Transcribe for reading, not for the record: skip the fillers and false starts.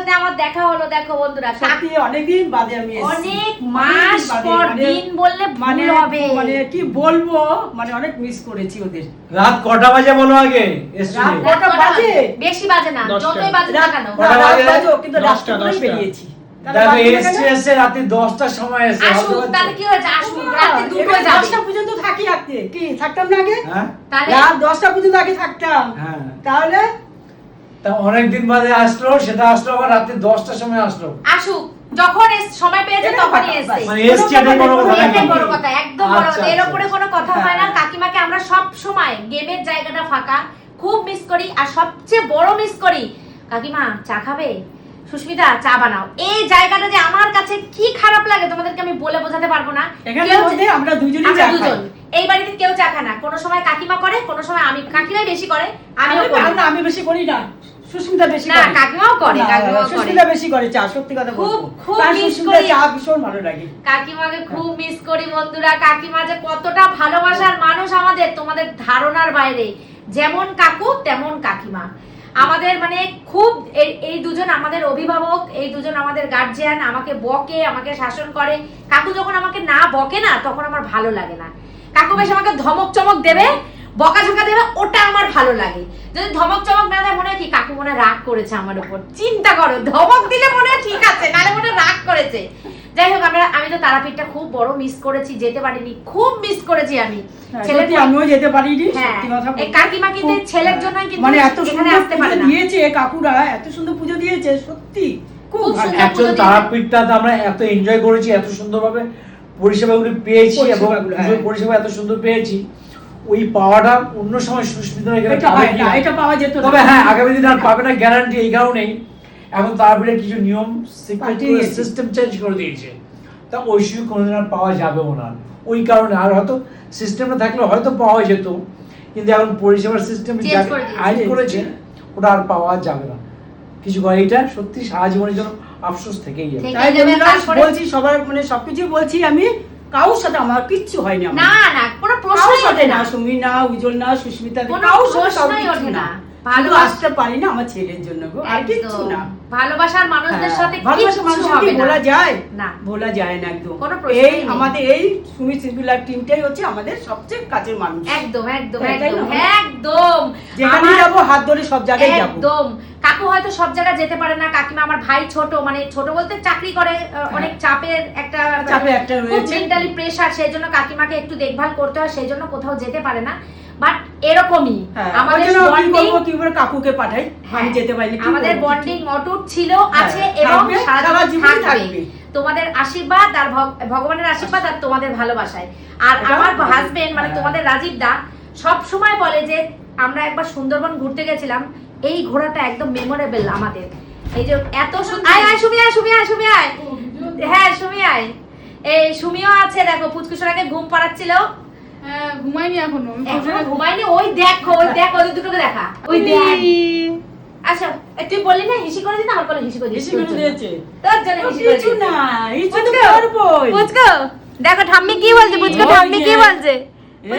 সাথে আমার দেখা হলো, দেখো বন্ধুরা সত্যি অনেকদিন বাদে আমি এসেছি, অনেক মাস পর দিন বললে ভুল হবে, মানে কি বলবো, মানে অনেক মিস করেছি ওদের। রাত কটা বাজে বলো আগে এসছি? রাত কটা বাজে? বেশি বাজে না, যতই বাজে না কেন। কটা বাজে? কিন্তু রাতটা বেরিয়েছি। দেখো এসছে রাতে 10টার সময় এসে। আসুক, তাহলে কি হয়েছে, আসুক, রাতে 2টো যাবে। 10টা পর্যন্ত থাকি রাতে, কি থাকতাম না আগে? হ্যাঁ তাহলে রাত 10টা পর্যন্ত আগে থাকতাম। হ্যাঁ, তাহলে তা অনেকদিন বাদে আসলো, সেটা আসলো আবার রাতে 10টার সময় আসলো। আসুক, যখন সময় পেয়েছে তখনই এসে। মানে এসছে এটা বড় কথা নাকি? এটাই বড় কথা, একদম বড় আচ্ছা, কথা। এর আচ্ছা, উপরে কোনো কথা হয় না। কাকিমাকে আমরা সব সময় গেমের জায়গাটা ফাঁকা খুব মিস করি, আর সবচেয়ে বড় মিস করি কাকিমা চা খাবে, সুস্মিতা চা বানাও। এই জায়গাটা যে আমার কাছে কি খারাপ লাগে তোমাদেরকে আমি বলে বোঝাতে পারবো না। এখানের মধ্যে আমরা দুজনেই চা খাই। এই বাড়িতে কেউ চা খায় না, কোনো সময় কাকিমা করে, কোনো সময় আমি। কাকিমাই বেশি করে, আমিও করি। আমি বেশি করি না, সুস্মিতা বেশি না, করে। কাকিমাও করে, কাকিমাও করে। সুস্মিতা বেশি করে চা, সত্যি কথা বলবো। খুব তার মিস সুস্মিতা করি। চা ভীষণ ভালো লাগে। কাকিমাকে খুব মিস করি বন্ধুরা। কাকিমা যে কতটা ভালোবাসার মানুষ আমাদের, তোমাদের ধারণার বাইরে। যেমন কাকু তেমন কাকিমা আমাদের, মানে খুব। এই দুজন আমাদের অভিভাবক, এই দুজন আমাদের গার্জিয়ান। আমাকে বকে, আমাকে শাসন করে। কাকু যখন আমাকে না বকে না, তখন আমার ভালো লাগে না। কাকু বেশ আমাকে ধমক চমক দেবে, বকাঝকা দেবে, ওটা আমার ভালো লাগে। যদি ধমক চমক না দেয়, মনে হয় কি কাকু মনে হয় রাগ করেছে আমার উপর। চিন্তা করো, ধমক দিলে মনে হয় ঠিক আছে, নাহলে মনে হয় রাগ করেছে। যাই হোক, আমি তো তারাপীঠটা খুব বড় মিস করেছি, যেতে পারিনি, খুব মিস করেছি আমি। সত্যি আমিও যেতে পারিনি, হ্যাঁ, সত্যি কথা বলতে। এই কাকিমা কিন্তু ছেলের জন্যই কিন্তু মানে এত এখানে সুন্দর আসতে পারে পুজো না। দিয়েছে কাকুরা, এত সুন্দর পুজো দিয়েছে, সত্যি খুব খুব ভালো। সুন্দর। অ্যাকচুয়ালি তারাপীঠটাতে আমরা এত এনজয় করেছি, এত সুন্দরভাবে পরিষেবাগুলি পেয়েছি এবং পরিষেবাগুলো, হ্যাঁ। পুজোর পরিষেবা এত সুন্দর পেয়েছি। ওই পাওয়াটা অন্য সময় সুস্মিতা এখানে এটা পাবে হয় না, কিনা। এটা পাওয়া যেত না। তবে হ্যাঁ, আগামী দিন আর পাবে না গ্যারান্টি। এই কারণেই এখন তারাপীঠের কিছু নিয়ম সিস্টেম চেঞ্জ করে দিয়েছে, তা ওই সুযোগ কোনোদিন আর পাওয়া যাবেও না। ওই কারণে আর হয়তো সিস্টেমটা থাকলে হয়তো পাওয়া যেত, কিন্তু এখন পরিষেবার সিস্টেম Change করে দিয়েছে। আইন করেছে, ওটা আর পাওয়া যাবে না। কিছু করে এটা সত্যি সারা জীবনের জন্য আফসোস থেকেই যাবে। ঠিক। তাই বন্ধুরা, তারপরে- বলছি সবার, মানে সবকিছু বলছি আমি, কারোর সাথে আমার কিচ্ছু হয়নি। আমার না না, কোনো কারোর প্রশ্নই সাথে ওঠে না, না। সুমি না, উজ্জ্বল না, সুস্মিতা কোনো কারোর সাথে প্রশ্নই কারোর ওঠে কিচ্ছু না। না। ভালো ভালো আসতে পারি না আমার ছেলের জন্য গো, আর কিচ্ছু না। ভালোবাসার মানুষদের সাথে ভালোবাসার কিচ্ছু মানুষকে হবে কি না। বলা যায়? না। বলা যায় না একদম। কোনো প্রশ্নই এই নেই। আমাদের এই সুমি সিম্পলার টিমটাই হচ্ছে আমাদের সবচেয়ে কাছের মানুষ। একদম একদম তাই একদম না? একদম। যেখানে আমার- যাবো হাত ধরে সব জায়গায় যাবো। একদম। কাকু হয়তো সব জায়গায় যেতে পারে না। কাকিমা, আমার ভাই ছোট, মানে ছোট বলতে চাকরি করে, অনেক চাপের একটা রয়েছে। মেন্টালি প্রেসার, সেই জন্য কাকিমাকে একটু দেখভাল করতে হয়, সেই জন্য কোথাও যেতে পারে না। বাট এরকমই আমাদের বন্ডিং, কি করে কাকুকে পাঠাই, আমি যেতে পারিনি। কি আমাদের করবো? বন্ডিং অটুট ছিল, হ্যাঁ, আছে এবং থাকবে, সারা সারা জীবন জীবন থাকবে। থাকবে। তোমাদের আশীর্বাদ আর ভগবানের আশীর্বাদ আর তোমাদের ভালোবাসায়। আর এটা আমার ভালো। হাজবেন্ড, মানে হ্যাঁ। তোমাদের রাজীব দা সব সময় বলে যে আমরা একবার সুন্দরবন ঘুরতে গেছিলাম, এই ঘোরাটা একদম মেমোরেবল আমাদের। এই যে এত সুন্দর। আয় আয় সুমি, আয় সুমি, আয় সুমি, আয়। হ্যাঁ সুমি আয়। এই সুমিও আছে, দেখো পুচকুসোর আগে ঘুম পাড়াচ্ছিল। হ্যাঁ, ঘুমাইনি এখনো। এখনো ঘুমায়নি। ওই দেখো, ওই দেখ, ওদের দুটোকে দেখা, ওই দেখ। আচ্ছা, তুই বললি না হিসি করে দিন, আমার কোলে হিসি করে দিস। বেশি করে দিয়েছে। তোর জন্য হিসি করে কিছু দিয়েছে। না, এই তো পুচকু, করবোই। পুচকু, দেখো ঠাম্মি কি বলছে, পুচকু ওই ঠাম্মি যে। কি বলছে।